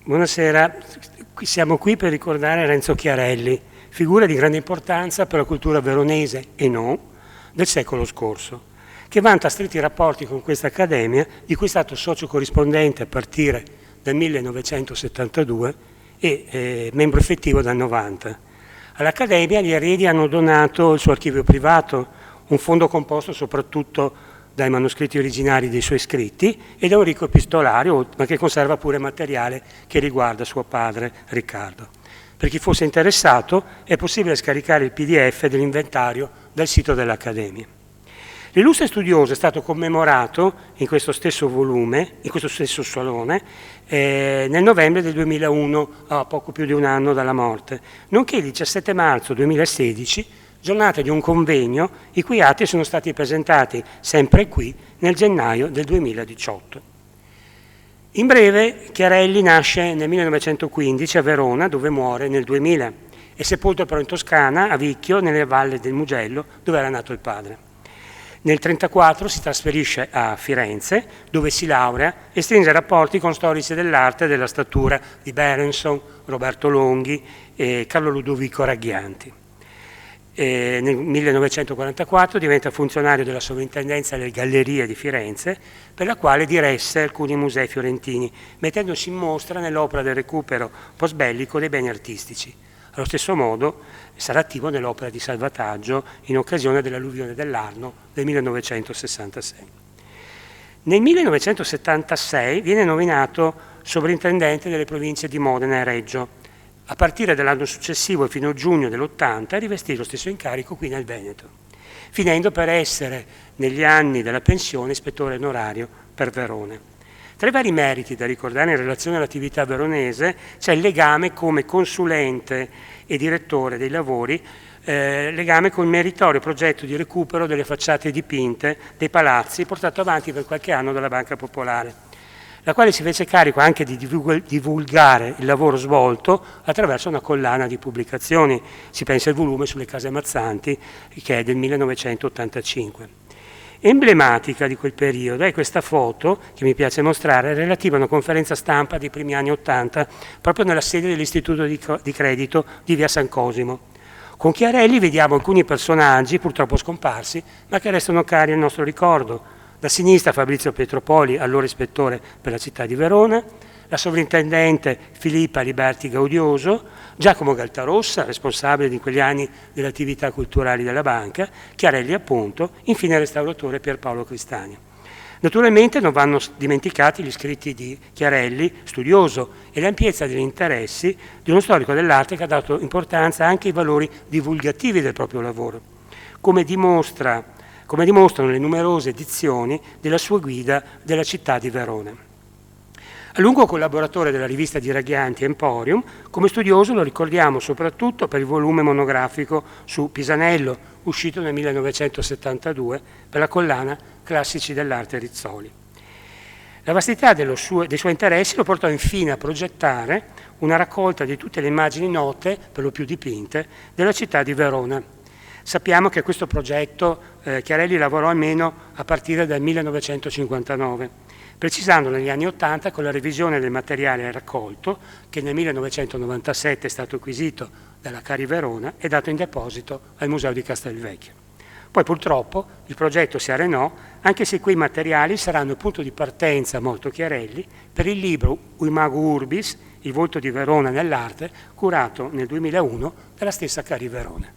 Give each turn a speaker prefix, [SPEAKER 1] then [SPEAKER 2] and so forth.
[SPEAKER 1] Buonasera, siamo qui per ricordare Renzo Chiarelli, figura di grande importanza per la cultura veronese e non del secolo scorso, che vanta stretti rapporti con questa accademia, di cui è stato socio corrispondente a partire dal 1972 e membro effettivo dal 90. All'Accademia gli eredi hanno donato il suo archivio privato, un fondo composto soprattutto dai manoscritti originari dei suoi scritti e da un ricco epistolario, ma che conserva pure materiale che riguarda suo padre Riccardo. Per chi fosse interessato è possibile scaricare il PDF dell'inventario dal sito dell'Accademia. L'illustre studioso è stato commemorato in questo stesso volume, in questo stesso salone, nel novembre del 2001, a poco più di un anno dalla morte, nonché il 17 marzo 2016, giornata di un convegno i cui atti sono stati presentati sempre qui nel gennaio del 2018. In breve, Chiarelli nasce nel 1915 a Verona, dove muore nel 2000. È sepolto però in Toscana, a Vicchio, nelle valli del Mugello, dove era nato il padre. Nel 1934 si trasferisce a Firenze, dove si laurea e stringe rapporti con storici dell'arte e della statura di Berenson, Roberto Longhi e Carlo Ludovico Ragghianti. Nel 1944 diventa funzionario della sovrintendenza delle Gallerie di Firenze, per la quale diresse alcuni musei fiorentini, mettendosi in mostra nell'opera del recupero postbellico dei beni artistici. Allo stesso modo sarà attivo nell'opera di salvataggio in occasione dell'alluvione dell'Arno del 1966. Nel 1976 viene nominato sovrintendente delle province di Modena e Reggio. A partire dall'anno successivo, fino a giugno dell'80, rivestì lo stesso incarico qui nel Veneto, finendo per essere, negli anni della pensione, ispettore onorario per Verona. Tra i vari meriti da ricordare in relazione all'attività veronese c'è il legame come consulente e direttore dei lavori, legame con il meritorio progetto di recupero delle facciate dipinte dei palazzi portato avanti per qualche anno dalla Banca Popolare, la quale si fece carico anche di divulgare il lavoro svolto attraverso una collana di pubblicazioni. Si pensa al volume sulle case Mazzanti, che è del 1985. Emblematica di quel periodo è questa foto, che mi piace mostrare, relativa a una conferenza stampa dei primi anni '80, proprio nella sede dell'Istituto di Credito di Via San Cosimo. Con Chiarelli vediamo alcuni personaggi, purtroppo scomparsi, ma che restano cari al nostro ricordo. Da sinistra Fabrizio Pietropoli, allora ispettore per la città di Verona, la sovrintendente Filippa Liberti Gaudioso, Giacomo Galtarossa, responsabile di quegli anni delle attività culturali della banca, Chiarelli appunto, infine il restauratore Pierpaolo Cristani. Naturalmente non vanno dimenticati gli scritti di Chiarelli, studioso, e l'ampiezza degli interessi di uno storico dell'arte che ha dato importanza anche ai valori divulgativi del proprio lavoro, come dimostrano le numerose edizioni della sua guida della città di Verona. A lungo collaboratore della rivista di Ragghianti Emporium, come studioso lo ricordiamo soprattutto per il volume monografico su Pisanello, uscito nel 1972 per la collana Classici dell'arte Rizzoli. La vastità dei suoi interessi lo portò infine a progettare una raccolta di tutte le immagini note, per lo più dipinte, della città di Verona. Sappiamo che a questo progetto Chiarelli lavorò almeno a partire dal 1959, precisando negli anni '80 con la revisione del materiale raccolto, che nel 1997 è stato acquisito dalla Cari Verona e dato in deposito al Museo di Castelvecchio. Poi purtroppo il progetto si arenò, anche se quei materiali saranno il punto di partenza, molto Chiarelli, per il libro Imago Urbis, il volto di Verona nell'arte, curato nel 2001 dalla stessa Cari Verona.